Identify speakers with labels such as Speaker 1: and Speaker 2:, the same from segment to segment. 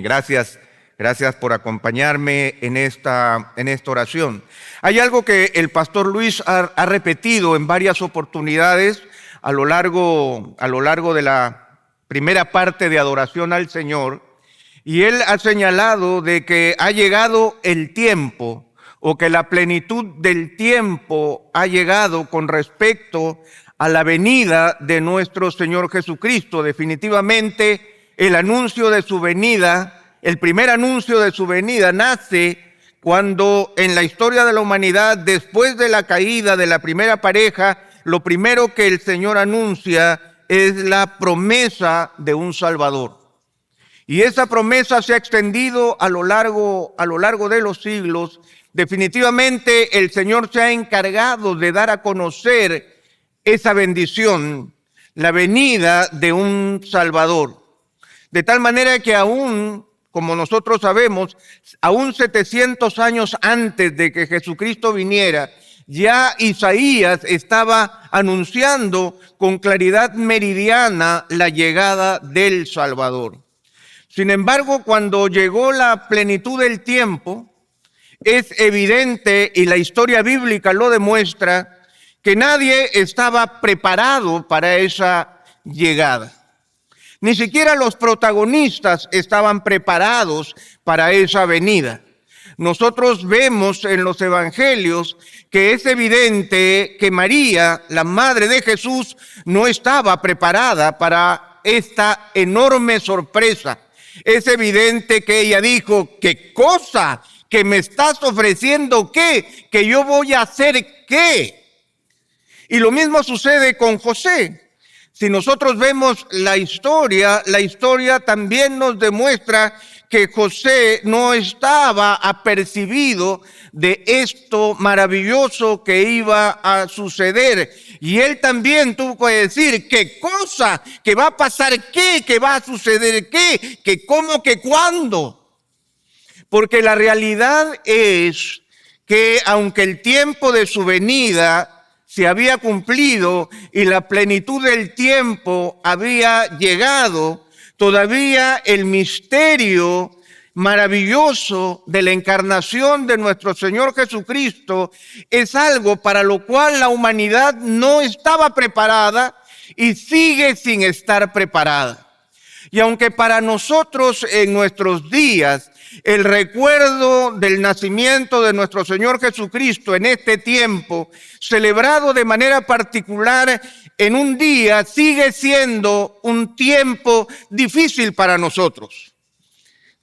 Speaker 1: Amén. Gracias por acompañarme en esta oración. Hay algo que el pastor Luis ha repetido en varias oportunidades a lo largo de la primera parte de adoración al Señor, y él ha señalado de que ha llegado el tiempo, o que la plenitud del tiempo ha llegado con respecto a la venida de nuestro Señor Jesucristo. Definitivamente el anuncio de su venida, el primer anuncio de su venida nace cuando en la historia de la humanidad, después de la caída de la primera pareja, lo primero que el Señor anuncia es la promesa de un Salvador. Y esa promesa se ha extendido a lo largo de los siglos. Definitivamente el Señor se ha encargado de dar a conocer esa bendición, la venida de un Salvador. De tal manera que aún, como nosotros sabemos, aún 700 años antes de que Jesucristo viniera, ya Isaías estaba anunciando con claridad meridiana la llegada del Salvador. Sin embargo, cuando llegó la plenitud del tiempo, es evidente, y la historia bíblica lo demuestra, que nadie estaba preparado para esa llegada. Ni siquiera los protagonistas estaban preparados para esa venida. Nosotros vemos en los evangelios que es evidente que María, la madre de Jesús, no estaba preparada para esta enorme sorpresa. Es evidente que ella dijo: ¿qué cosa? ¿Que me estás ofreciendo qué? ¿Que yo voy a hacer qué? Y lo mismo sucede con José. Si nosotros vemos la historia también nos demuestra que José no estaba apercibido de esto maravilloso que iba a suceder. Y él también tuvo que decir: ¿qué cosa? ¿Que va a pasar qué? ¿Que va a suceder qué? ¿Que cómo? ¿Que cuándo? Porque la realidad es que aunque el tiempo de su venida se había cumplido y la plenitud del tiempo había llegado, todavía el misterio maravilloso de la encarnación de nuestro Señor Jesucristo es algo para lo cual la humanidad no estaba preparada y sigue sin estar preparada. Y aunque para nosotros en nuestros días el recuerdo del nacimiento de nuestro Señor Jesucristo en este tiempo, celebrado de manera particular en un día, sigue siendo un tiempo difícil para nosotros.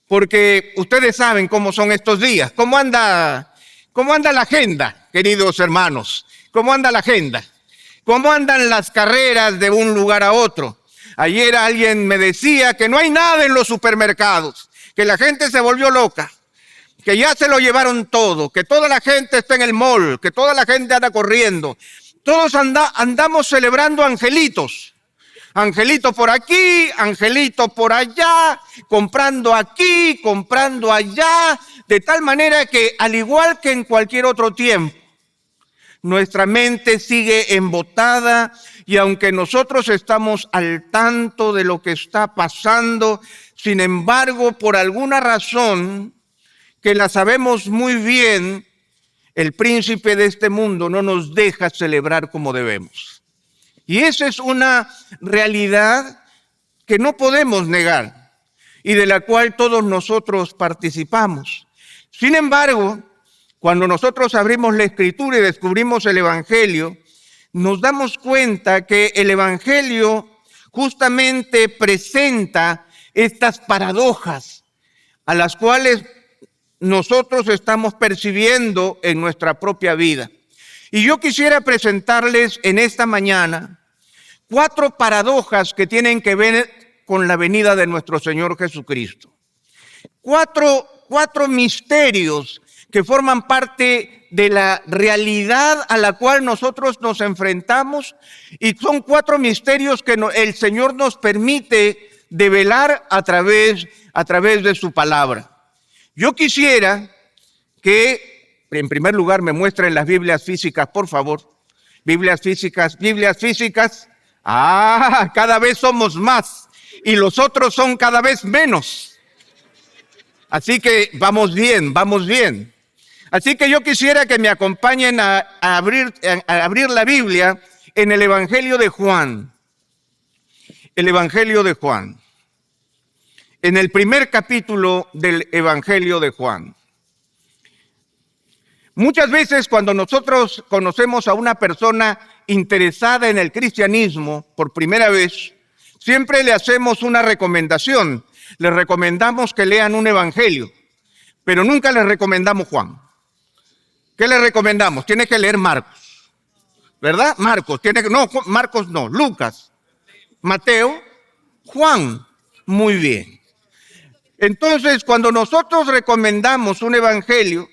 Speaker 1: Porque ustedes saben cómo son estos días. ¿Cómo anda la agenda, queridos hermanos? ¿Cómo anda la agenda? ¿Cómo andan las carreras de un lugar a otro? Ayer alguien me decía que no hay nada en los supermercados, que la gente se volvió loca, que ya se lo llevaron todo, que toda la gente está en el mall, que toda la gente anda corriendo. Todos andamos celebrando angelitos. Angelito por aquí, angelito por allá, comprando aquí, comprando allá, de tal manera que al igual que en cualquier otro tiempo, nuestra mente sigue embotada y aunque nosotros estamos al tanto de lo que está pasando, sin embargo, por alguna razón que la sabemos muy bien, el príncipe de este mundo no nos deja celebrar como debemos. Y esa es una realidad que no podemos negar y de la cual todos nosotros participamos. Sin embargo, cuando nosotros abrimos la Escritura y descubrimos el Evangelio, nos damos cuenta que el Evangelio justamente presenta estas paradojas a las cuales nosotros estamos percibiendo en nuestra propia vida. Y yo quisiera presentarles en esta mañana 4 paradojas que tienen que ver con la venida de nuestro Señor Jesucristo. Cuatro misterios que forman parte de la realidad a la cual nosotros nos enfrentamos, y son 4 misterios que el Señor nos permite develar a través de su palabra. Yo quisiera que, en primer lugar, me muestren las Biblias físicas, por favor. Biblias físicas. Cada vez somos más y los otros son cada vez menos. Así que vamos bien, vamos bien. Así que yo quisiera que me acompañen a abrir la Biblia en el Evangelio de Juan. El Evangelio de Juan. En el primer capítulo del Evangelio de Juan. Muchas veces cuando nosotros conocemos a una persona interesada en el cristianismo por primera vez, siempre le hacemos una recomendación. Le recomendamos que lean un evangelio, pero nunca les recomendamos Juan. ¿Qué le recomendamos? Tiene que leer Marcos, ¿verdad? Marcos no, Lucas, Mateo, Juan. Muy bien. Entonces, cuando nosotros recomendamos un evangelio,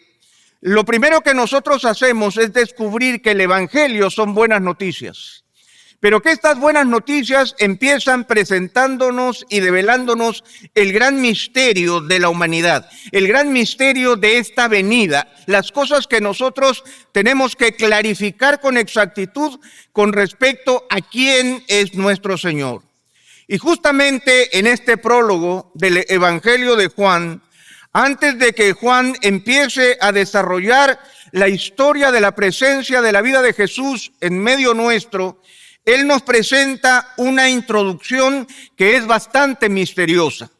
Speaker 1: lo primero que nosotros hacemos es descubrir que el evangelio son buenas noticias. Pero que estas buenas noticias empiezan presentándonos y develándonos el gran misterio de la humanidad, el gran misterio de esta venida, las cosas que nosotros tenemos que clarificar con exactitud con respecto a quién es nuestro Señor. Y justamente en este prólogo del Evangelio de Juan, antes de que Juan empiece a desarrollar la historia de la presencia de la vida de Jesús en medio nuestro, él nos presenta una introducción que es bastante misteriosa.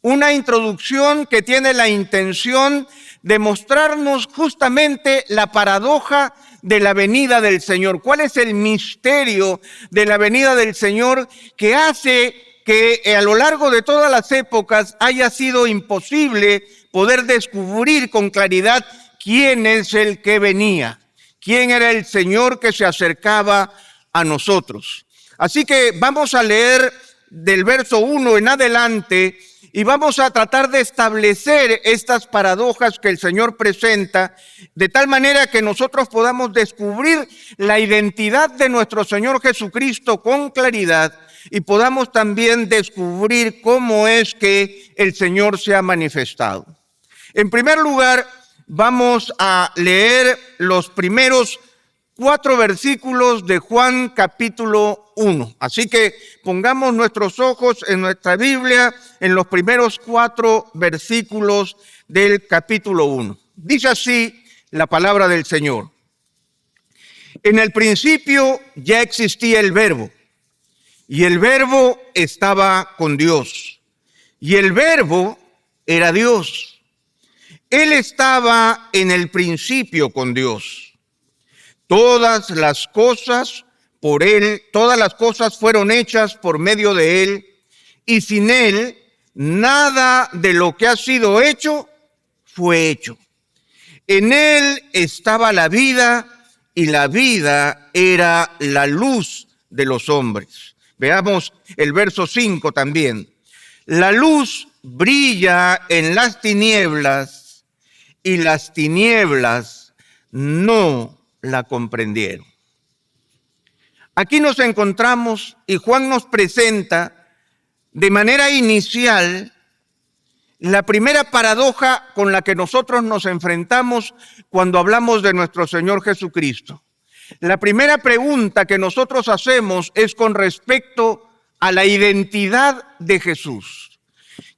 Speaker 1: Una introducción que tiene la intención de mostrarnos justamente la paradoja de la venida del Señor. ¿Cuál es el misterio de la venida del Señor que hace que a lo largo de todas las épocas haya sido imposible poder descubrir con claridad quién es el que venía? ¿Quién era el Señor que se acercaba a nosotros? Así que vamos a leer del verso 1 en adelante y vamos a tratar de establecer estas paradojas que el Señor presenta de tal manera que nosotros podamos descubrir la identidad de nuestro Señor Jesucristo con claridad y podamos también descubrir cómo es que el Señor se ha manifestado. En primer lugar, vamos a leer los primeros 4 versículos de Juan capítulo 1. Así que pongamos nuestros ojos en nuestra Biblia en los primeros 4 versículos del capítulo 1. Dice así la palabra del Señor. En el principio ya existía el Verbo, y el Verbo estaba con Dios, y el Verbo era Dios. Él estaba en el principio con Dios. Todas las cosas por Él, todas las cosas fueron hechas por medio de Él, y sin Él nada de lo que ha sido hecho fue hecho. En Él estaba la vida, y la vida era la luz de los hombres. Veamos el verso 5 también. La luz brilla en las tinieblas, y las tinieblas no la comprendieron. Aquí nos encontramos y Juan nos presenta de manera inicial la primera paradoja con la que nosotros nos enfrentamos cuando hablamos de nuestro Señor Jesucristo. La primera pregunta que nosotros hacemos es con respecto a la identidad de Jesús.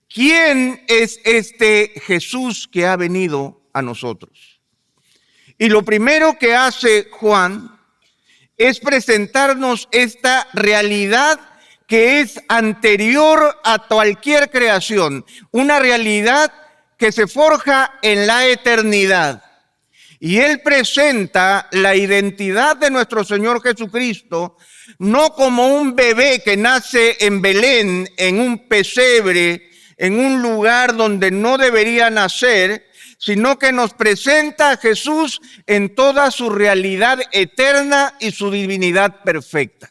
Speaker 1: ¿Quién es este Jesús que ha venido a nosotros? Y lo primero que hace Juan es presentarnos esta realidad que es anterior a cualquier creación, una realidad que se forja en la eternidad. Y él presenta la identidad de nuestro Señor Jesucristo no como un bebé que nace en Belén, en un pesebre, en un lugar donde no debería nacer, sino que nos presenta a Jesús en toda su realidad eterna y su divinidad perfecta.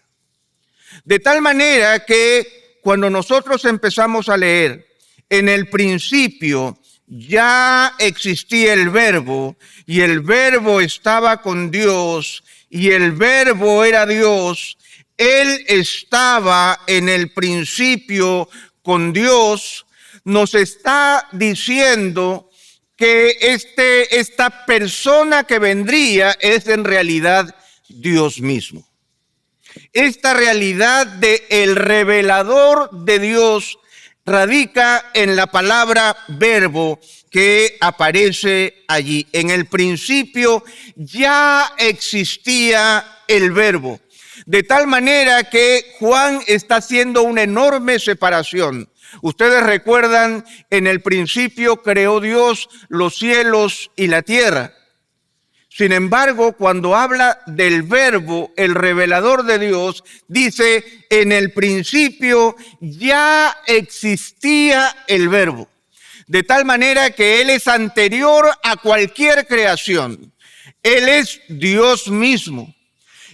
Speaker 1: De tal manera que cuando nosotros empezamos a leer, en el principio ya existía el Verbo, y el Verbo estaba con Dios, y el Verbo era Dios, Él estaba en el principio con Dios, nos está diciendo que esta persona que vendría es en realidad Dios mismo. Esta realidad de el revelador de Dios radica en la palabra verbo que aparece allí. En el principio ya existía el verbo, de tal manera que Juan está haciendo una enorme separación. Ustedes recuerdan, en el principio creó Dios los cielos y la tierra. Sin embargo, cuando habla del verbo, el revelador de Dios dice, en el principio ya existía el verbo. De tal manera que Él es anterior a cualquier creación. Él es Dios mismo.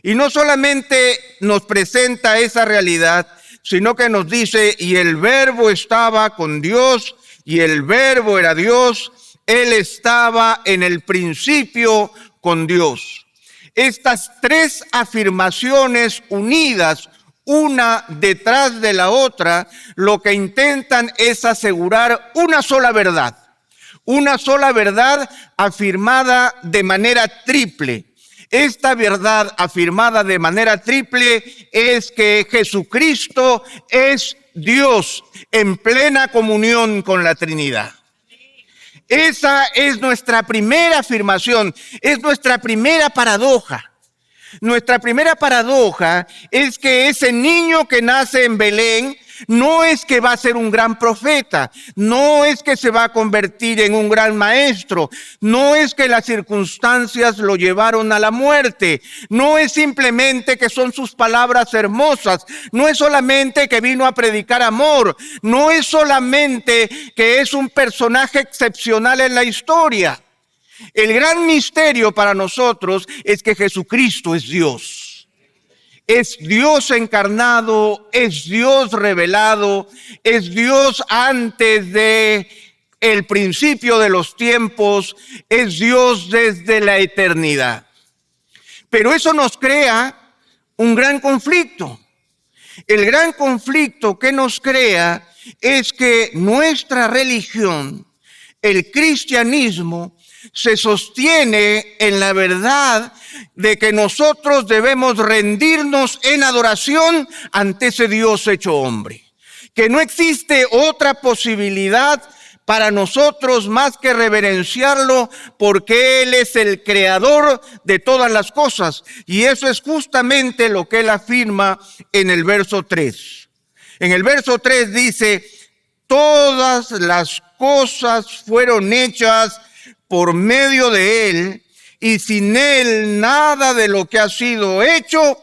Speaker 1: Y no solamente nos presenta esa realidad, sino que nos dice, y el verbo estaba con Dios, y el verbo era Dios. Él estaba en el principio con Dios. Estas tres afirmaciones unidas, una detrás de la otra, lo que intentan es asegurar una sola verdad afirmada de manera triple. Esta verdad afirmada de manera triple es que Jesucristo es Dios en plena comunión con la Trinidad. Esa es nuestra primera afirmación, es nuestra primera paradoja. Nuestra primera paradoja es que ese niño que nace en Belén no es que va a ser un gran profeta, no es que se va a convertir en un gran maestro, no es que las circunstancias lo llevaron a la muerte, no es simplemente que son sus palabras hermosas, no es solamente que vino a predicar amor, no es solamente que es un personaje excepcional en la historia. El gran misterio para nosotros es que Jesucristo es Dios. Es Dios encarnado, es Dios revelado, es Dios antes de el principio de los tiempos, es Dios desde la eternidad. Pero eso nos crea un gran conflicto. El gran conflicto que nos crea es que nuestra religión, el cristianismo, se sostiene en la verdad de que nosotros debemos rendirnos en adoración ante ese Dios hecho hombre. Que no existe otra posibilidad para nosotros más que reverenciarlo porque Él es el creador de todas las cosas. Y eso es justamente lo que Él afirma en el verso 3. En el verso 3 dice, todas las cosas fueron hechas por medio de Él, y sin Él nada de lo que ha sido hecho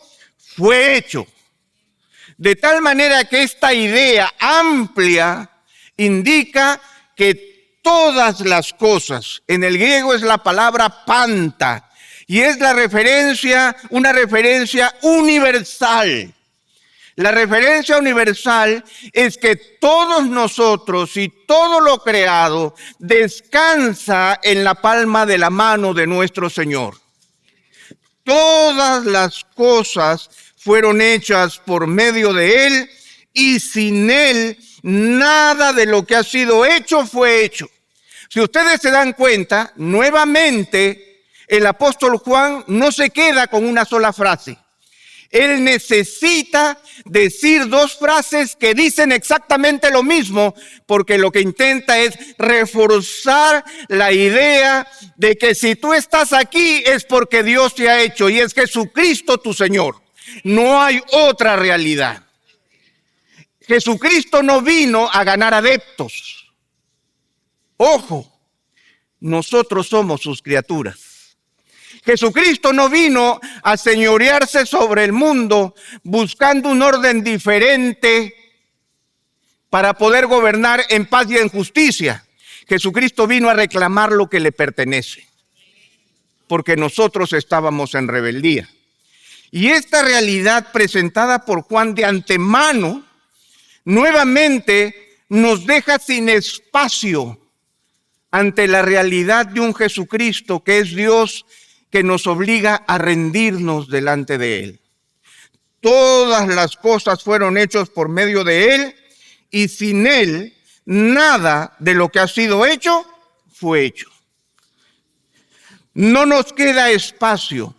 Speaker 1: fue hecho. De tal manera que esta idea amplia indica que todas las cosas, en el griego es la palabra panta, y es una referencia universal. La referencia universal es que todos nosotros y todo lo creado descansa en la palma de la mano de nuestro Señor. Todas las cosas fueron hechas por medio de Él y sin Él nada de lo que ha sido hecho fue hecho. Si ustedes se dan cuenta, nuevamente el apóstol Juan no se queda con una sola frase. Él necesita decir dos frases que dicen exactamente lo mismo, porque lo que intenta es reforzar la idea de que si tú estás aquí es porque Dios te ha hecho y es Jesucristo tu Señor. No hay otra realidad. Jesucristo no vino a ganar adeptos. Ojo, nosotros somos sus criaturas. Jesucristo no vino a señorearse sobre el mundo buscando un orden diferente para poder gobernar en paz y en justicia. Jesucristo vino a reclamar lo que le pertenece, porque nosotros estábamos en rebeldía. Y esta realidad presentada por Juan de antemano, nuevamente nos deja sin espacio ante la realidad de un Jesucristo que es Dios, que nos obliga a rendirnos delante de Él. Todas las cosas fueron hechas por medio de Él y sin Él nada de lo que ha sido hecho fue hecho. No nos queda espacio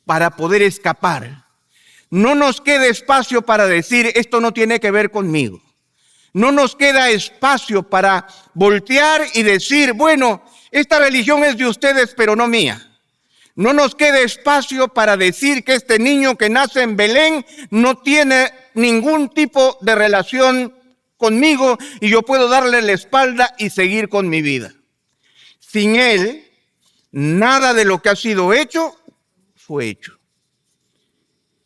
Speaker 1: para poder escapar. No nos queda espacio para decir, esto no tiene que ver conmigo. No nos queda espacio para voltear y decir, bueno, esta religión es de ustedes, pero no mía. No nos queda espacio para decir que este niño que nace en Belén no tiene ningún tipo de relación conmigo y yo puedo darle la espalda y seguir con mi vida. Sin él, nada de lo que ha sido hecho fue hecho.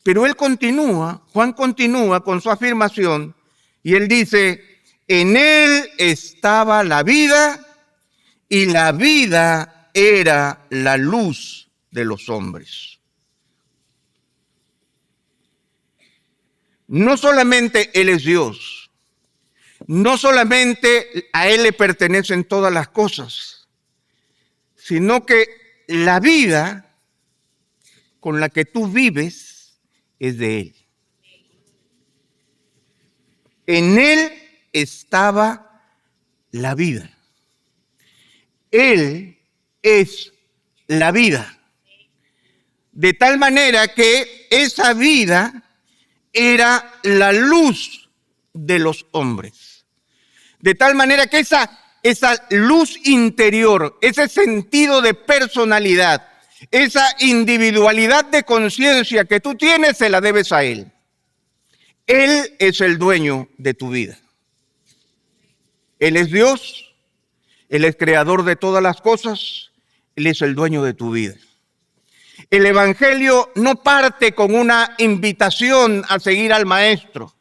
Speaker 1: Pero él continúa, Juan continúa con su afirmación y él dice, en él estaba la vida y la vida era la luz de los hombres. No solamente él es Dios, no solamente a él le pertenecen todas las cosas, sino que la vida con la que tú vives es de él. En él estaba la vida. Él es la vida. De tal manera que esa vida era la luz de los hombres. De tal manera que esa luz interior, ese sentido de personalidad, esa individualidad de conciencia que tú tienes, se la debes a él. Él es el dueño de tu vida. Él es Dios, él es creador de todas las cosas, él es el dueño de tu vida. El Evangelio no parte con una invitación a seguir al Maestro.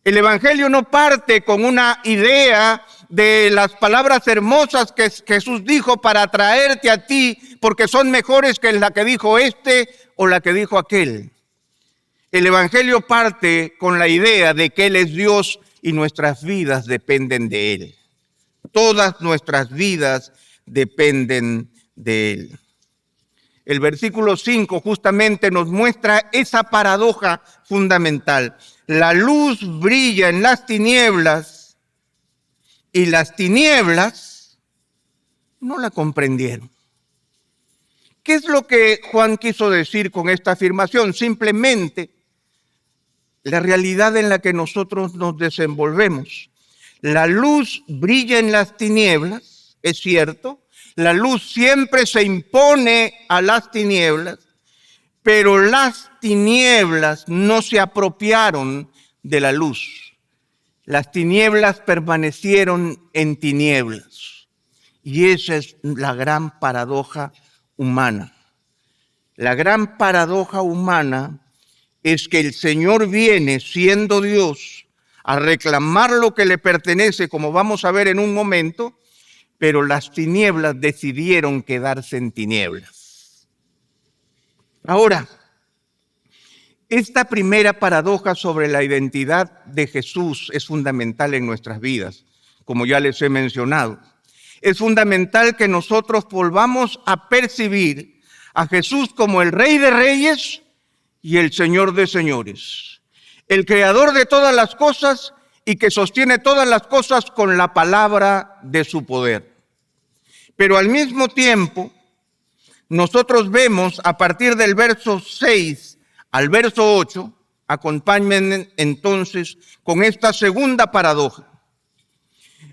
Speaker 1: El Evangelio no parte con una idea de las palabras hermosas que Jesús dijo para atraerte a ti, porque son mejores que la que dijo este o la que dijo aquel. El Evangelio parte con la idea de que Él es Dios y nuestras vidas dependen de Él. Todas nuestras vidas dependen de Él. El versículo 5 justamente nos muestra esa paradoja fundamental. La luz brilla en las tinieblas y las tinieblas no la comprendieron. ¿Qué es lo que Juan quiso decir con esta afirmación? Simplemente la realidad en la que nosotros nos desenvolvemos. La luz brilla en las tinieblas, es cierto. La luz siempre se impone a las tinieblas, pero las tinieblas no se apropiaron de la luz. Las tinieblas permanecieron en tinieblas. Y esa es la gran paradoja humana. La gran paradoja humana es que el Señor viene siendo Dios a reclamar lo que le pertenece, como vamos a ver en un momento, pero las tinieblas decidieron quedarse en tinieblas. Ahora, esta primera paradoja sobre la identidad de Jesús es fundamental en nuestras vidas, como ya les he mencionado. Es fundamental que nosotros volvamos a percibir a Jesús como el Rey de Reyes y el Señor de Señores, el creador de todas las cosas y que sostiene todas las cosas con la palabra de su poder. Pero al mismo tiempo, nosotros vemos a partir del verso 6 al verso 8, acompáñenme entonces con esta segunda paradoja.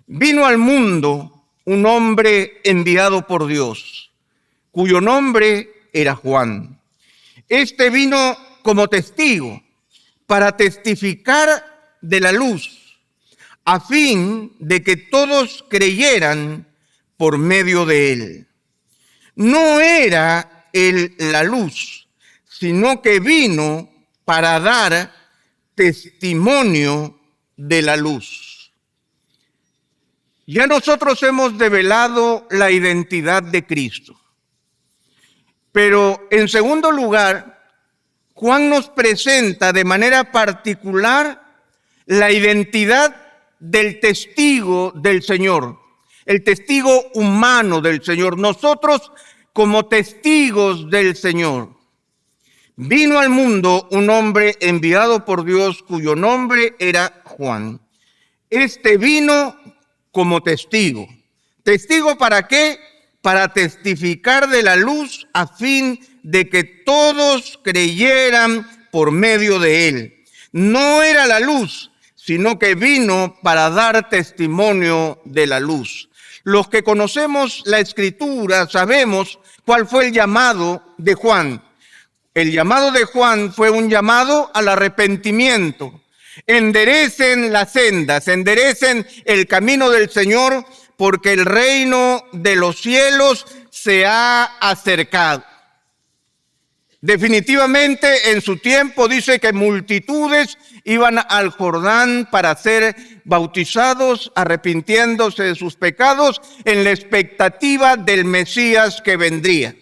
Speaker 1: Vino al mundo un hombre enviado por Dios, cuyo nombre era Juan. Este vino como testigo para testificar de la luz, a fin de que todos creyeran por medio de él. No era él la luz, sino que vino para dar testimonio de la luz. Ya nosotros hemos develado la identidad de Cristo. Pero en segundo lugar, Juan nos presenta de manera particular la identidad del testigo del Señor, el testigo humano del Señor, nosotros como testigos del Señor. Vino al mundo un hombre enviado por Dios cuyo nombre era Juan. Este vino como testigo. ¿Testigo para qué? Para testificar de la luz a fin de que todos creyeran por medio de él. No era la luz, sino que vino para dar testimonio de la luz. Los que conocemos la Escritura sabemos cuál fue el llamado de Juan. El llamado de Juan fue un llamado al arrepentimiento. Enderecen las sendas, enderecen el camino del Señor, porque el reino de los cielos se ha acercado. Definitivamente en su tiempo dice que multitudes iban al Jordán para ser bautizados, arrepintiéndose de sus pecados en la expectativa del Mesías que vendría.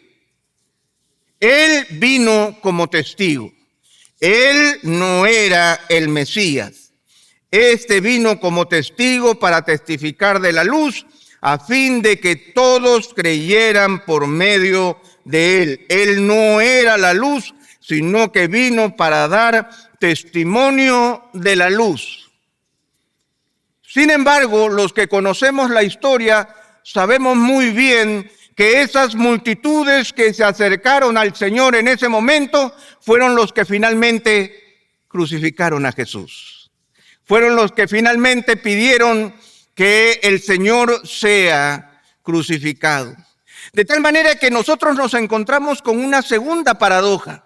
Speaker 1: Él vino como testigo. Él no era el Mesías. Este vino como testigo para testificar de la luz, a fin de que todos creyeran por medio de él. Él no era la luz, sino que vino para dar testimonio de la luz. Sin embargo, los que conocemos la historia sabemos muy bien que esas multitudes que se acercaron al Señor en ese momento fueron los que finalmente crucificaron a Jesús. Fueron los que finalmente pidieron que el Señor sea crucificado. De tal manera que nosotros nos encontramos con una segunda paradoja.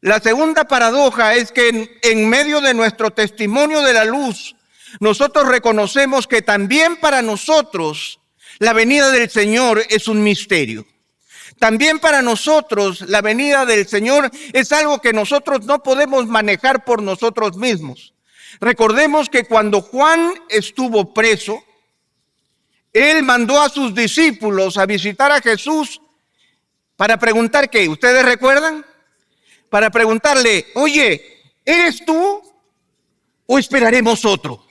Speaker 1: La segunda paradoja es que en medio de nuestro testimonio de la luz, nosotros reconocemos que también para nosotros la venida del Señor es un misterio. También para nosotros la venida del Señor es algo que nosotros no podemos manejar por nosotros mismos. Recordemos que cuando Juan estuvo preso, él mandó a sus discípulos a visitar a Jesús para preguntar ¿qué? ¿Ustedes recuerdan? Para preguntarle, oye, ¿eres tú o esperaremos otro?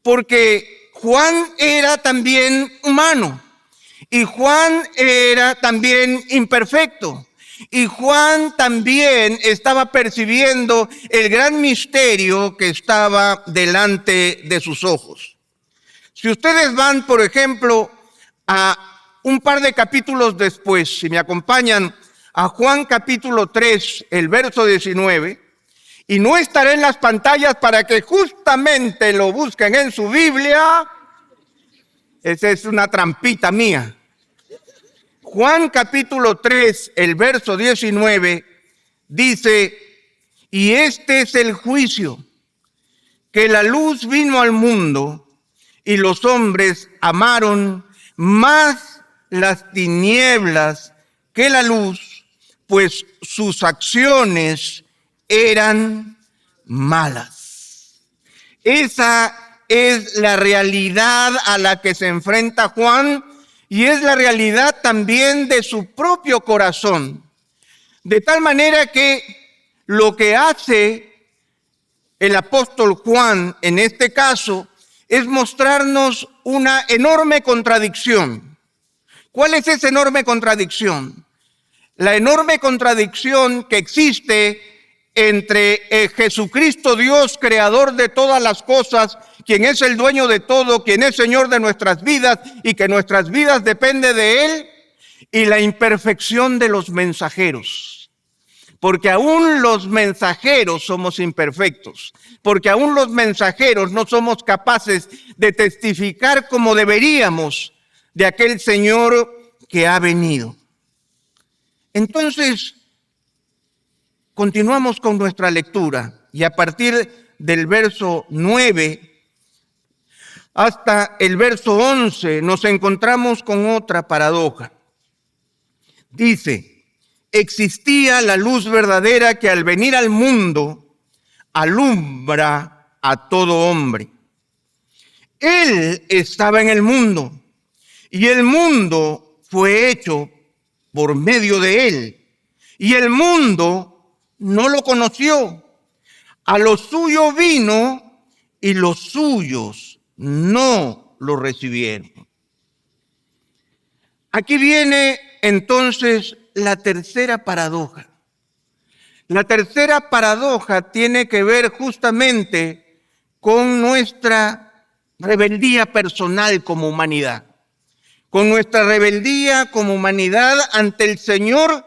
Speaker 1: Porque Juan era también humano y Juan era también imperfecto. Y Juan también estaba percibiendo el gran misterio que estaba delante de sus ojos. Si ustedes van, por ejemplo, a un par de capítulos después, si me acompañan a Juan capítulo 3, el verso 19, y no estaré en las pantallas para que justamente lo busquen en su Biblia, esa es una trampita mía. Juan capítulo 3, el verso 19, dice, y este es el juicio, que la luz vino al mundo y los hombres amaron más las tinieblas que la luz, pues sus acciones eran malas. Esa es la realidad a la que se enfrenta Juan y es la realidad también de su propio corazón. De tal manera que lo que hace el apóstol Juan en este caso es mostrarnos una enorme contradicción. ¿Cuál es esa enorme contradicción? La enorme contradicción que existe entre Jesucristo, Dios, creador de todas las cosas, quien es el dueño de todo, quien es Señor de nuestras vidas y que nuestras vidas dependen de Él, y la imperfección de los mensajeros. Porque aún los mensajeros somos imperfectos, porque aún los mensajeros no somos capaces de testificar como deberíamos de aquel Señor que ha venido. Entonces, continuamos con nuestra lectura y a partir del verso 9 hasta el verso 11 nos encontramos con otra paradoja. Dice, existía la luz verdadera que al venir al mundo alumbra a todo hombre. Él estaba en el mundo y el mundo fue hecho por medio de él y el mundo no lo conoció. A lo suyo vino y los suyos no lo recibieron. Aquí viene entonces la tercera paradoja. La tercera paradoja tiene que ver justamente con nuestra rebeldía personal como humanidad. Con nuestra rebeldía como humanidad ante el Señor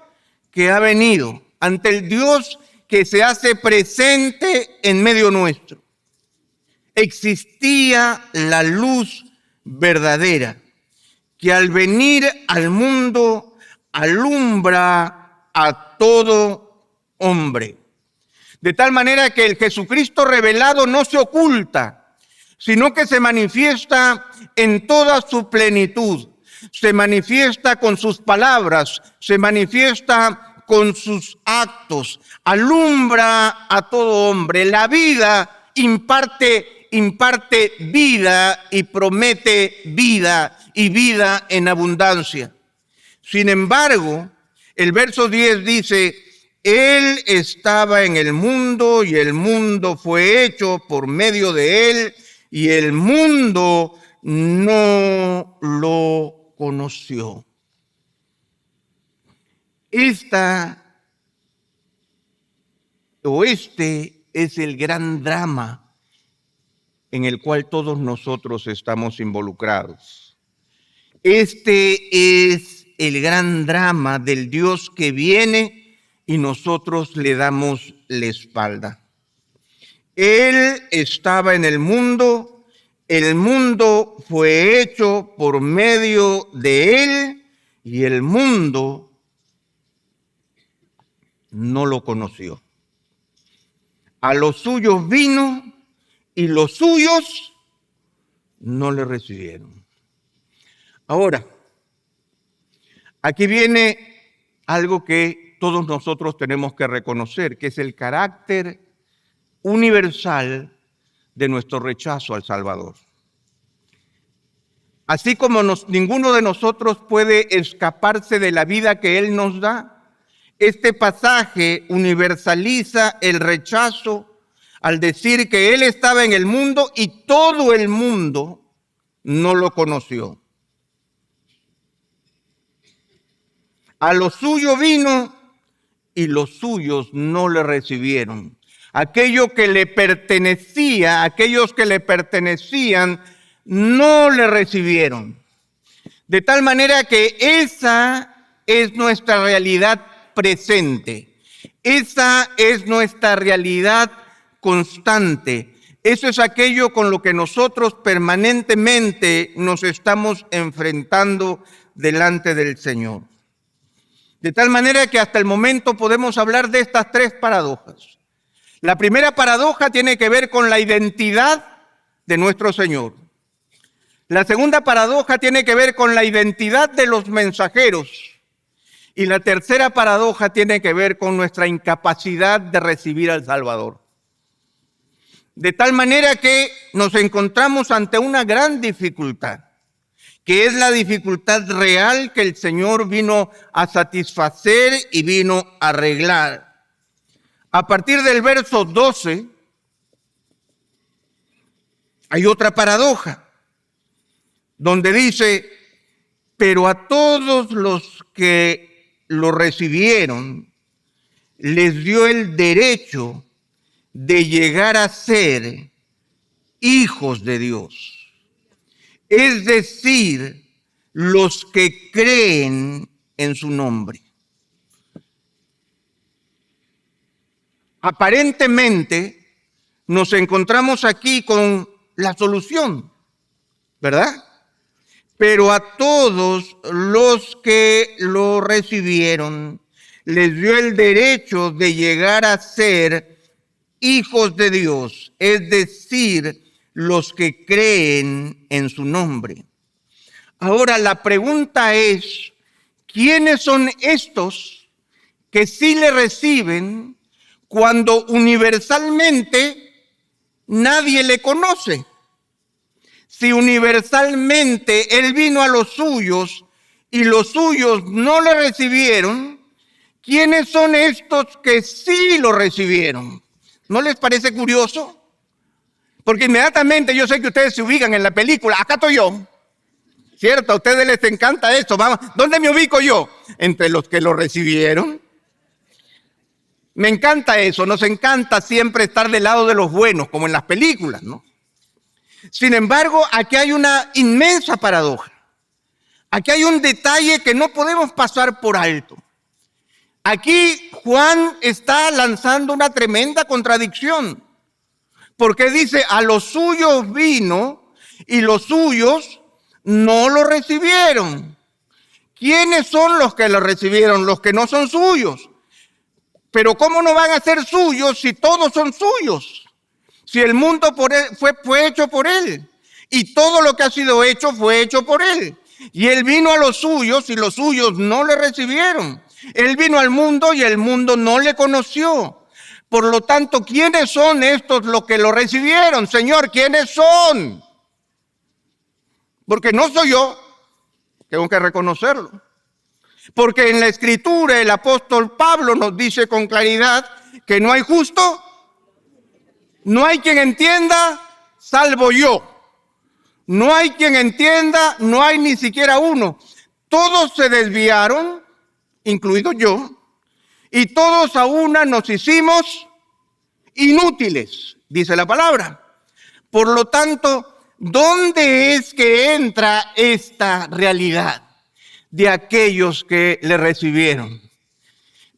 Speaker 1: que ha venido, ante el Dios que se hace presente en medio nuestro. existía la luz verdadera, que al venir al mundo alumbra a todo hombre. De tal manera que el Jesucristo revelado no se oculta, sino que se manifiesta en toda su plenitud. Se manifiesta con sus palabras, se manifiesta con sus actos, alumbra a todo hombre. La vida imparte vida y promete vida y vida en abundancia. Sin embargo, el verso 10 dice: Él estaba en el mundo y el mundo fue hecho por medio de Él y el mundo no lo conoció. Este es el gran drama en el cual todos nosotros estamos involucrados. Este es el gran drama del Dios que viene y nosotros le damos la espalda. Él estaba en el mundo fue hecho por medio de Él y el mundo no lo conoció. A los suyos vino y los suyos no le recibieron. Ahora, aquí viene algo que todos nosotros tenemos que reconocer, que es el carácter universal de nuestro rechazo al Salvador. Así como ninguno de nosotros puede escaparse de la vida que Él nos da, este pasaje universaliza el rechazo al decir que Él estaba en el mundo y todo el mundo no lo conoció. A lo suyo vino y los suyos no le recibieron. Aquellos que le pertenecían no le recibieron. De tal manera que esa es nuestra realidad presente. Esa es nuestra realidad constante. Eso es aquello con lo que nosotros permanentemente nos estamos enfrentando delante del Señor. De tal manera que hasta el momento podemos hablar de estas tres paradojas. La primera paradoja tiene que ver con la identidad de nuestro Señor. La segunda paradoja tiene que ver con la identidad de los mensajeros. Y la tercera paradoja tiene que ver con nuestra incapacidad de recibir al Salvador. De tal manera que nos encontramos ante una gran dificultad, que es la dificultad real que el Señor vino a satisfacer y vino a arreglar. A partir del verso 12, hay otra paradoja, donde dice: pero a todos los que lo recibieron, les dio el derecho de llegar a ser hijos de Dios. Es decir, los que creen en su nombre. Aparentemente nos encontramos aquí con la solución, ¿verdad? Pero a todos los que lo recibieron, les dio el derecho de llegar a ser hijos de Dios, es decir, los que creen en su nombre. Ahora la pregunta es: ¿quiénes son estos que sí le reciben cuando universalmente nadie le conoce? Si universalmente Él vino a los suyos y los suyos no le recibieron, ¿quiénes son estos que sí lo recibieron? ¿No les parece curioso? Porque inmediatamente yo sé que ustedes se ubican en la película. Acá estoy yo, ¿cierto? A ustedes les encanta esto. Vamos, ¿dónde me ubico yo? Entre los que lo recibieron. Me encanta eso. Nos encanta siempre estar del lado de los buenos, como en las películas, ¿no? Sin embargo, aquí hay una inmensa paradoja. Aquí hay un detalle que no podemos pasar por alto. Aquí Juan está lanzando una tremenda contradicción. Porque dice, a los suyos vino y los suyos no lo recibieron. ¿Quiénes son los que lo recibieron? Los que no son suyos. Pero ¿cómo no van a ser suyos si todos son suyos? Si el mundo fue hecho por Él. Y todo lo que ha sido hecho fue hecho por Él. Y Él vino a los suyos y los suyos no le recibieron. Él vino al mundo y el mundo no le conoció. Por lo tanto, ¿quiénes son estos los que lo recibieron? Señor, ¿quiénes son? Porque no soy yo, tengo que reconocerlo. Porque en la Escritura el apóstol Pablo nos dice con claridad que no hay justo, no hay quien entienda, salvo yo. No hay quien entienda, no hay ni siquiera uno. Todos se desviaron, incluido yo, y todos a una nos hicimos inútiles, dice la palabra. Por lo tanto, ¿dónde es que entra esta realidad de aquellos que le recibieron?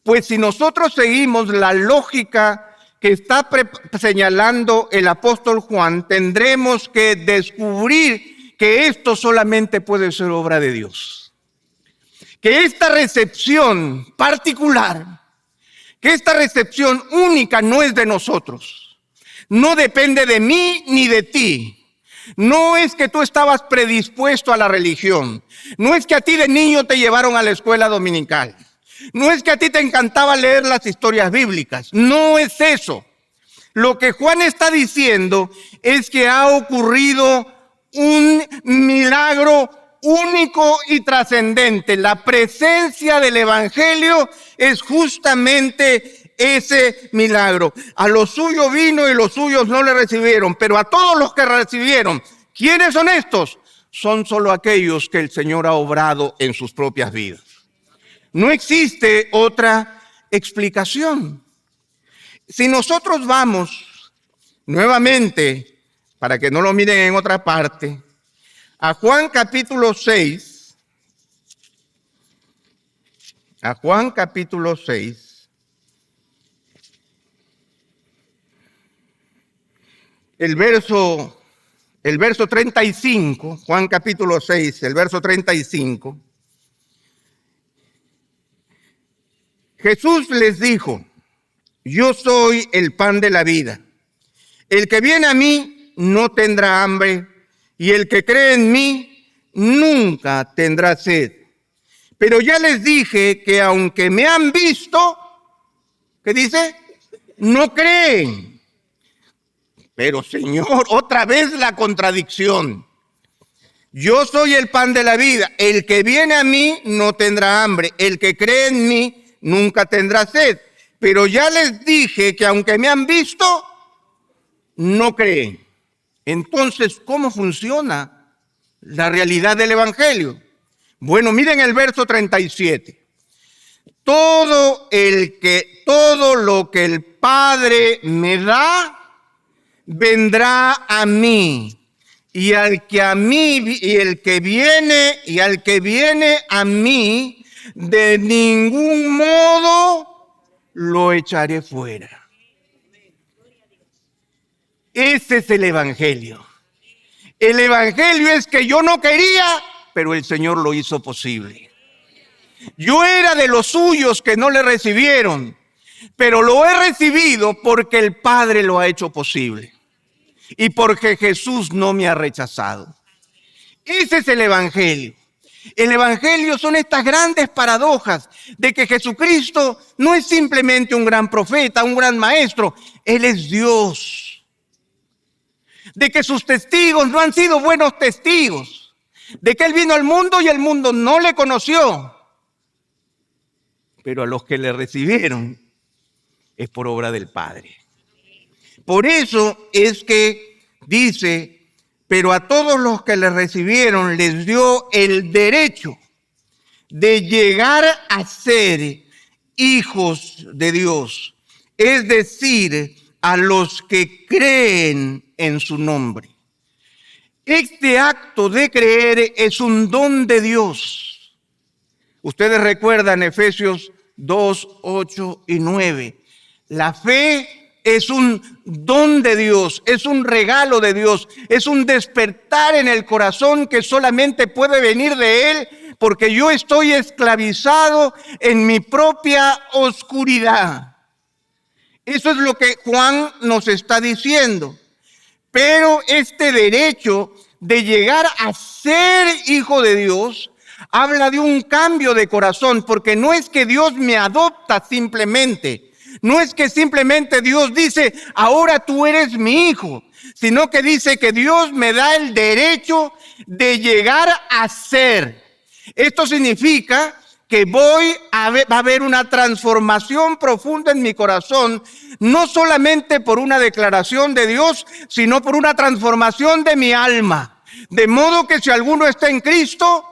Speaker 1: Pues si nosotros seguimos la lógica que está señalando el apóstol Juan, tendremos que descubrir que esto solamente puede ser obra de Dios. Que esta recepción particular, que esta recepción única no es de nosotros. No depende de mí ni de ti. No es que tú estabas predispuesto a la religión. No es que a ti de niño te llevaron a la escuela dominical. No es que a ti te encantaba leer las historias bíblicas. No es eso. Lo que Juan está diciendo es que ha ocurrido un milagro único y trascendente. La presencia del Evangelio es justamente ese milagro. A los suyos vino y los suyos no le recibieron, pero a todos los que recibieron, ¿quiénes son estos? Son solo aquellos que el Señor ha obrado en sus propias vidas. No existe otra explicación. Si nosotros vamos nuevamente, para que no lo miren en otra parte, a Juan capítulo 6, el verso 35, Juan capítulo 6, el verso 35, Jesús les dijo, yo soy el pan de la vida. El que viene a mí no tendrá hambre, y el que cree en mí nunca tendrá sed. Pero ya les dije que aunque me han visto, ¿qué dice? No creen. Pero Señor, otra vez la contradicción. Yo soy el pan de la vida. El que viene a mí no tendrá hambre. El que cree en mí nunca tendrá sed. Pero ya les dije que aunque me han visto, no creen. Entonces, ¿cómo funciona la realidad del Evangelio? Bueno, miren el verso 37. Todo lo que el Padre me da, vendrá a mí. Y al que viene a mí, de ningún modo lo echaré fuera. Ese es el Evangelio. El Evangelio es que yo no quería, pero el Señor lo hizo posible. Yo era de los suyos que no le recibieron, pero lo he recibido porque el Padre lo ha hecho posible. Y porque Jesús no me ha rechazado. Ese es el Evangelio. El Evangelio son estas grandes paradojas de que Jesucristo no es simplemente un gran profeta, un gran maestro. Él es Dios. De que sus testigos no han sido buenos testigos. De que Él vino al mundo y el mundo no le conoció. Pero a los que le recibieron es por obra del Padre. Por eso es que dice, pero a todos los que le recibieron les dio el derecho de llegar a ser hijos de Dios. Es decir, a los que creen en su nombre. Este acto de creer es un don de Dios. Ustedes recuerdan Efesios 2, 8 y 9. La fe es un don de Dios, es un regalo de Dios, es un despertar en el corazón que solamente puede venir de Él, porque yo estoy esclavizado en mi propia oscuridad. Eso es lo que Juan nos está diciendo. Pero este derecho de llegar a ser hijo de Dios habla de un cambio de corazón, porque no es que Dios me adopta simplemente, no es que simplemente Dios dice, ahora tú eres mi hijo, sino que dice que Dios me da el derecho de llegar a ser. Esto significa que va a haber una transformación profunda en mi corazón, no solamente por una declaración de Dios, sino por una transformación de mi alma. De modo que si alguno está en Cristo,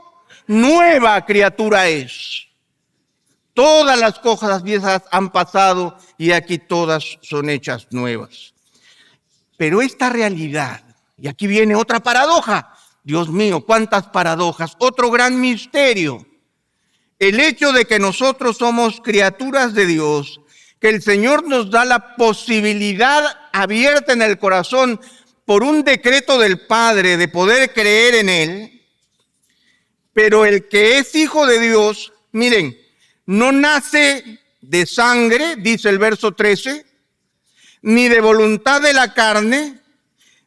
Speaker 1: nueva criatura es. Todas las cosas viejas han pasado y aquí todas son hechas nuevas. Pero esta realidad, y aquí viene otra paradoja, Dios mío, cuántas paradojas, otro gran misterio. El hecho de que nosotros somos criaturas de Dios, que el Señor nos da la posibilidad abierta en el corazón por un decreto del Padre de poder creer en Él, pero el que es hijo de Dios, miren, no nace de sangre, dice el verso 13, ni de voluntad de la carne,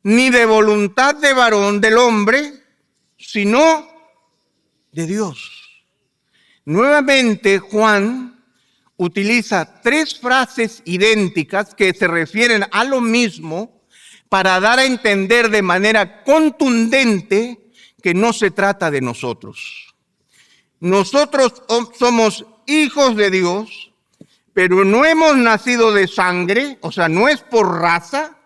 Speaker 1: ni de voluntad de varón, del hombre, sino de Dios. Nuevamente, Juan utiliza tres frases idénticas que se refieren a lo mismo para dar a entender de manera contundente que no se trata de nosotros. Nosotros somos hijos de Dios, pero no hemos nacido de sangre, o sea, no es por raza,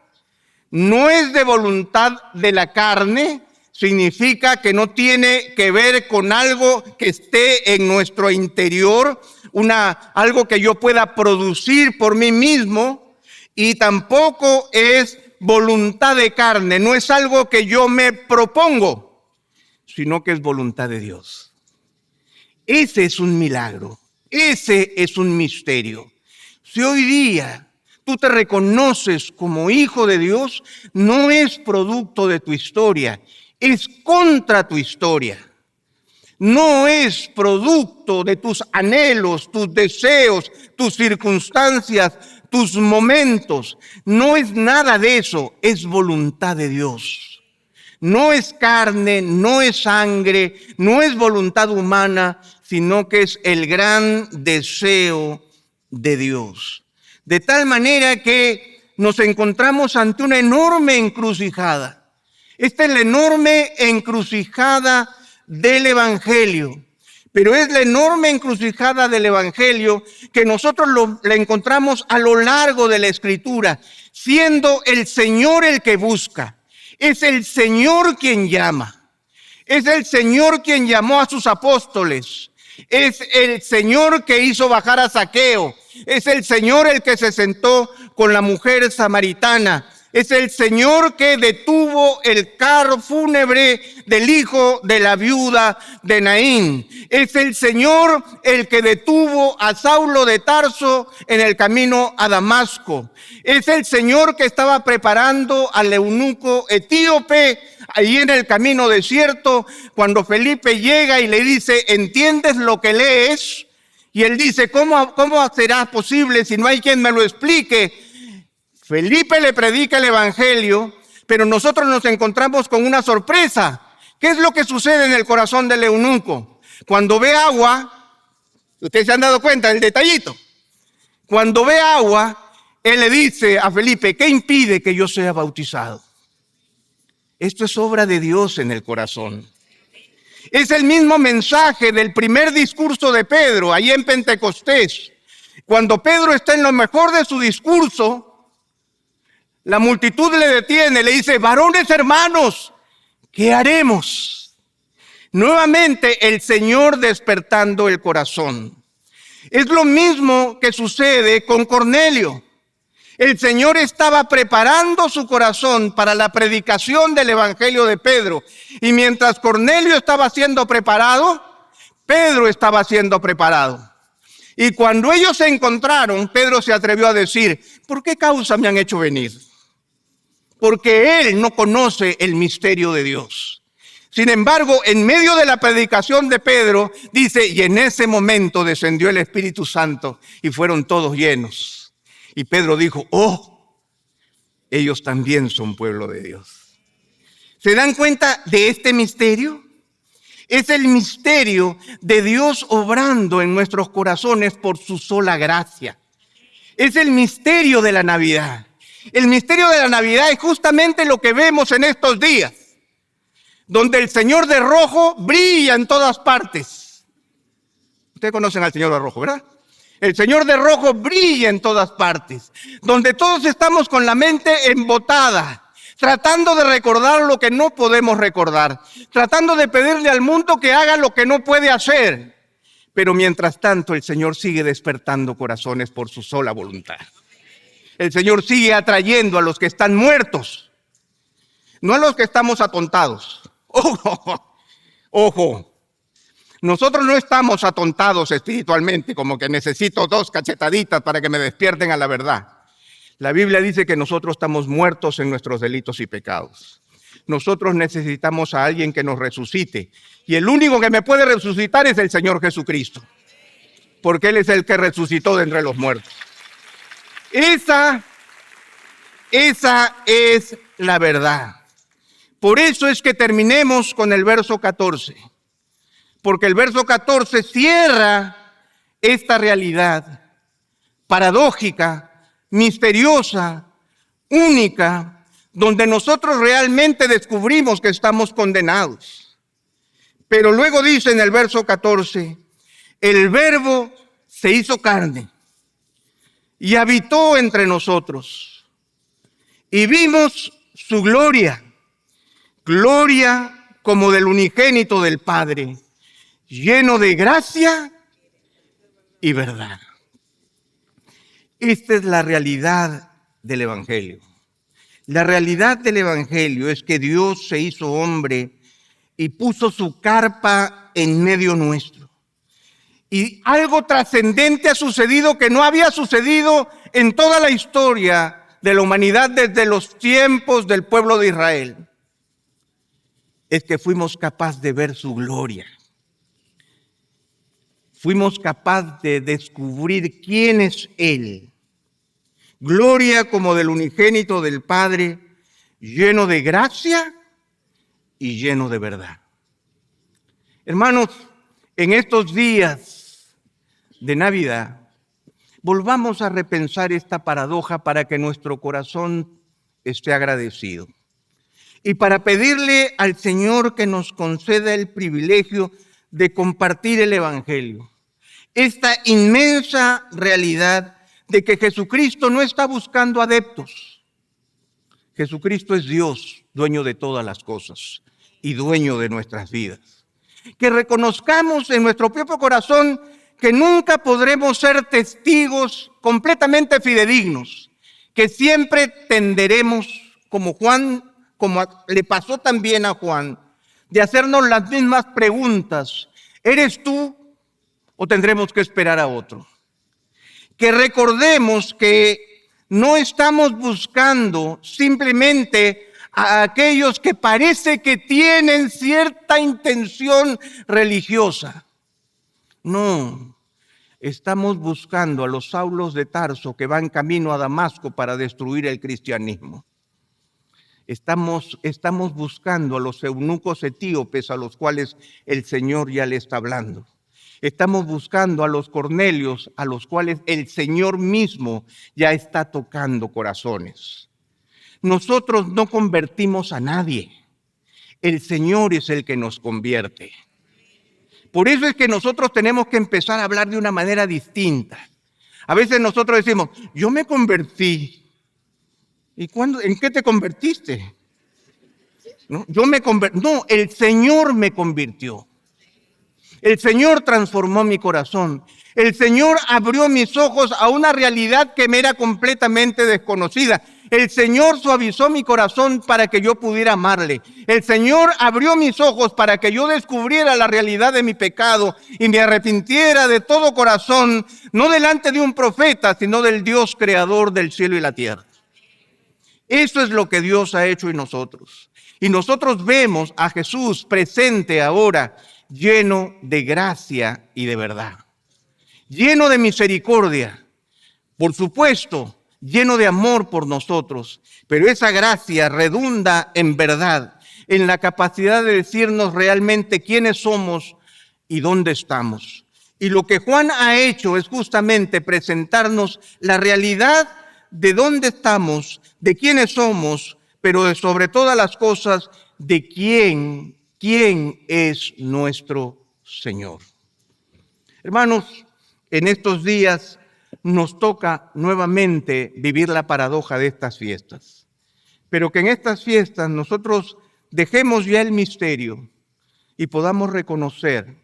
Speaker 1: no es de voluntad de la carne, significa que no tiene que ver con algo que esté en nuestro interior, algo que yo pueda producir por mí mismo, y tampoco es voluntad de carne, no es algo que yo me propongo, sino que es voluntad de Dios. Ese es un milagro, ese es un misterio. Si hoy día tú te reconoces como hijo de Dios, no es producto de tu historia, es contra tu historia. No es producto de tus anhelos, tus deseos, tus circunstancias, tus momentos. No es nada de eso, es voluntad de Dios. No es carne, no es sangre, no es voluntad humana, sino que es el gran deseo de Dios. De tal manera que nos encontramos ante una enorme encrucijada. Esta es la enorme encrucijada del Evangelio. Pero es la enorme encrucijada del Evangelio que nosotros la encontramos a lo largo de la Escritura, siendo el Señor el que busca. Es el Señor quien llama. Es el Señor quien llamó a sus apóstoles. Es el Señor que hizo bajar a Zaqueo. Es el Señor el que se sentó con la mujer samaritana. Es el Señor que detuvo el carro fúnebre del hijo de la viuda de Naín. Es el Señor el que detuvo a Saulo de Tarso en el camino a Damasco. Es el Señor que estaba preparando al eunuco etíope ahí en el camino desierto, cuando Felipe llega y le dice, ¿entiendes lo que lees? Y él dice, ¿cómo será posible si no hay quien me lo explique? Felipe le predica el Evangelio, pero nosotros nos encontramos con una sorpresa. ¿Qué es lo que sucede en el corazón del eunuco? Cuando ve agua, ustedes se han dado cuenta del detallito. Cuando ve agua, él le dice a Felipe, ¿qué impide que yo sea bautizado? Esto es obra de Dios en el corazón. Es el mismo mensaje del primer discurso de Pedro, ahí en Pentecostés. Cuando Pedro está en lo mejor de su discurso, la multitud le detiene, le dice, varones hermanos, ¿qué haremos? Nuevamente el Señor despertando el corazón. Es lo mismo que sucede con Cornelio. El Señor estaba preparando su corazón para la predicación del Evangelio de Pedro. Y mientras Cornelio estaba siendo preparado, Pedro estaba siendo preparado. Y cuando ellos se encontraron, Pedro se atrevió a decir, ¿por qué causa me han hecho venir? Porque él no conoce el misterio de Dios. Sin embargo, en medio de la predicación de Pedro, dice, y en ese momento descendió el Espíritu Santo y fueron todos llenos. Y Pedro dijo, oh, ellos también son pueblo de Dios. ¿Se dan cuenta de este misterio? Es el misterio de Dios obrando en nuestros corazones por su sola gracia. Es el misterio de la Navidad. El misterio de la Navidad es justamente lo que vemos en estos días, donde el Señor de rojo brilla en todas partes. Ustedes conocen al Señor de rojo, ¿verdad? El Señor de rojo brilla en todas partes, donde todos estamos con la mente embotada, tratando de recordar lo que no podemos recordar, tratando de pedirle al mundo que haga lo que no puede hacer. Pero mientras tanto, el Señor sigue despertando corazones por su sola voluntad. El Señor sigue atrayendo a los que están muertos, no a los que estamos atontados. ¡Ojo! ¡Ojo! Nosotros no estamos atontados espiritualmente, como que necesito 2 cachetaditas para que me despierten a la verdad. La Biblia dice que nosotros estamos muertos en nuestros delitos y pecados. Nosotros necesitamos a alguien que nos resucite. Y el único que me puede resucitar es el Señor Jesucristo. Porque Él es el que resucitó de entre los muertos. Esa es la verdad. Por eso es que terminemos con el verso 14. Porque el verso 14 cierra esta realidad paradójica, misteriosa, única, donde nosotros realmente descubrimos que estamos condenados. Pero luego dice en el verso 14, el Verbo se hizo carne y habitó entre nosotros y vimos su gloria, gloria como del unigénito del Padre, lleno de gracia y verdad. Esta es la realidad del Evangelio. La realidad del Evangelio es que Dios se hizo hombre y puso su carpa en medio nuestro. Y algo trascendente ha sucedido que no había sucedido en toda la historia de la humanidad desde los tiempos del pueblo de Israel. Es que fuimos capaces de ver su gloria. Fuimos capaces de descubrir quién es Él. Gloria como del unigénito del Padre, lleno de gracia y lleno de verdad. Hermanos, en estos días de Navidad, volvamos a repensar esta paradoja para que nuestro corazón esté agradecido. Y para pedirle al Señor que nos conceda el privilegio de compartir el Evangelio. Esta inmensa realidad de que Jesucristo no está buscando adeptos. Jesucristo es Dios, dueño de todas las cosas y dueño de nuestras vidas. Que reconozcamos en nuestro propio corazón que nunca podremos ser testigos completamente fidedignos, que siempre tenderemos, como Juan, como le pasó también a Juan, de hacernos las mismas preguntas. ¿Eres tú o tendremos que esperar a otro? Que recordemos que no estamos buscando simplemente a aquellos que parece que tienen cierta intención religiosa. No, estamos buscando a los Saulos de Tarso que van camino a Damasco para destruir el cristianismo. Estamos buscando a los eunucos etíopes a los cuales el Señor ya le está hablando. Estamos buscando a los Cornelios, a los cuales el Señor mismo ya está tocando corazones. Nosotros no convertimos a nadie. El Señor es el que nos convierte. Por eso es que nosotros tenemos que empezar a hablar de una manera distinta. A veces nosotros decimos, yo me convertí. ¿Y cuándo? ¿En qué te convertiste? No, el Señor me convirtió. El Señor transformó mi corazón. El Señor abrió mis ojos a una realidad que me era completamente desconocida. El Señor suavizó mi corazón para que yo pudiera amarle. El Señor abrió mis ojos para que yo descubriera la realidad de mi pecado y me arrepintiera de todo corazón, no delante de un profeta, sino del Dios creador del cielo y la tierra. Eso es lo que Dios ha hecho en nosotros. Y nosotros vemos a Jesús presente ahora, lleno de gracia y de verdad. Lleno de misericordia. Por supuesto, lleno de amor por nosotros, pero esa gracia redunda en verdad, en la capacidad de decirnos realmente quiénes somos y dónde estamos. Y lo que Juan ha hecho es justamente presentarnos la realidad de dónde estamos, de quiénes somos, pero sobre todas las cosas, de quién es nuestro Señor. Hermanos, en estos días nos toca nuevamente vivir la paradoja de estas fiestas, pero que en estas fiestas nosotros dejemos ya el misterio y podamos reconocer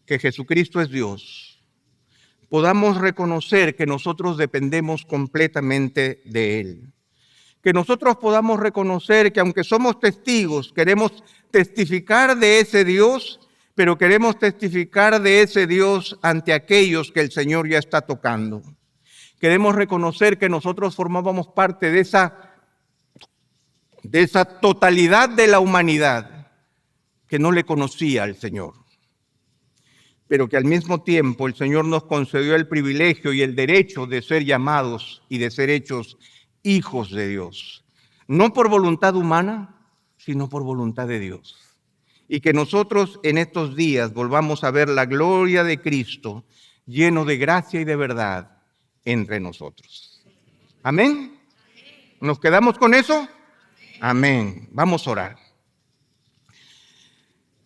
Speaker 1: que Jesucristo es Dios, podamos reconocer que nosotros dependemos completamente de Él, que nosotros podamos reconocer que aunque somos testigos, queremos testificar de ese Dios, pero queremos testificar de ese Dios ante aquellos que el Señor ya está tocando. Queremos reconocer que nosotros formábamos parte de esa totalidad de la humanidad que no le conocía al Señor, pero que al mismo tiempo el Señor nos concedió el privilegio y el derecho de ser llamados y de ser hechos hijos de Dios, no por voluntad humana, sino por voluntad de Dios. Y que nosotros en estos días volvamos a ver la gloria de Cristo lleno de gracia y de verdad entre nosotros. ¿Amén? ¿Nos quedamos con eso? Amén. Vamos a orar.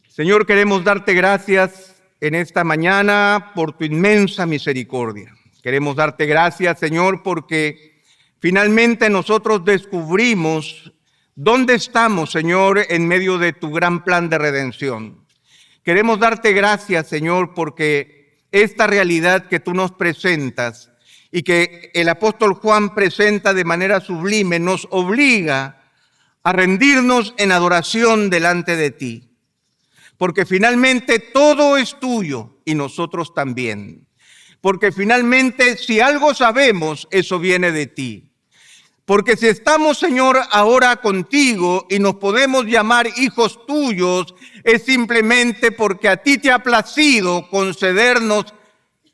Speaker 1: Señor, queremos darte gracias en esta mañana por tu inmensa misericordia. Queremos darte gracias, Señor, porque finalmente nosotros descubrimos ¿dónde estamos, Señor, en medio de tu gran plan de redención? Queremos darte gracias, Señor, porque esta realidad que tú nos presentas y que el apóstol Juan presenta de manera sublime nos obliga a rendirnos en adoración delante de ti. Porque finalmente todo es tuyo y nosotros también. Porque finalmente si algo sabemos, eso viene de ti. Porque si estamos, Señor, ahora contigo y nos podemos llamar hijos tuyos, es simplemente porque a ti te ha placido concedernos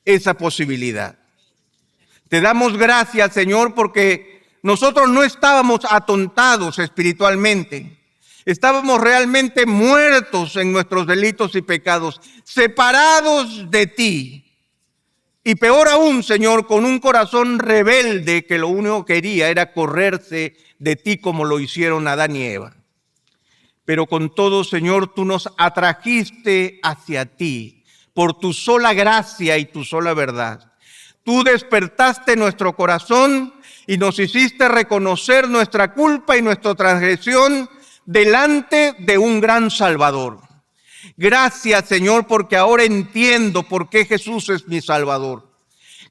Speaker 1: esa posibilidad. Te damos gracias, Señor, porque nosotros no estábamos atontados espiritualmente. Estábamos realmente muertos en nuestros delitos y pecados, separados de ti. Y peor aún, Señor, con un corazón rebelde que lo único que quería era correrse de ti como lo hicieron Adán y Eva. Pero con todo, Señor, tú nos atrajiste hacia ti por tu sola gracia y tu sola verdad. Tú despertaste nuestro corazón y nos hiciste reconocer nuestra culpa y nuestra transgresión delante de un gran Salvador. Gracias, Señor, porque ahora entiendo por qué Jesús es mi Salvador.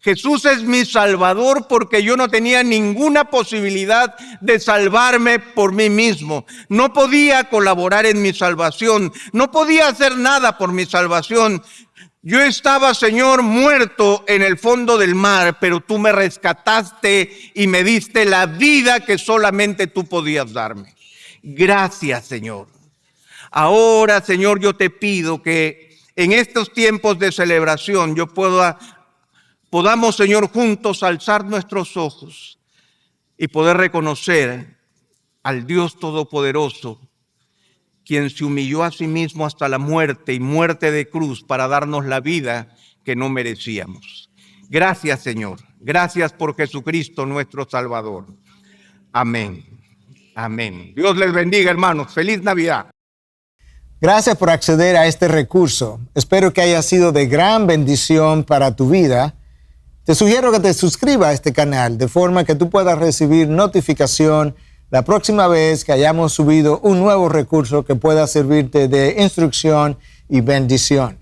Speaker 1: Jesús es mi Salvador porque yo no tenía ninguna posibilidad de salvarme por mí mismo. No podía colaborar en mi salvación. No podía hacer nada por mi salvación. Yo estaba, Señor, muerto en el fondo del mar, pero tú me rescataste y me diste la vida que solamente tú podías darme. Gracias, Señor. Ahora, Señor, yo te pido que en estos tiempos de celebración podamos, Señor, juntos alzar nuestros ojos y poder reconocer al Dios Todopoderoso, quien se humilló a sí mismo hasta la muerte y muerte de cruz para darnos la vida que no merecíamos. Gracias, Señor. Gracias por Jesucristo, nuestro Salvador. Amén. Amén. Dios les bendiga, hermanos. Feliz Navidad.
Speaker 2: Gracias por acceder a este recurso. Espero que haya sido de gran bendición para tu vida. Te sugiero que te suscribas a este canal de forma que tú puedas recibir notificación la próxima vez que hayamos subido un nuevo recurso que pueda servirte de instrucción y bendición.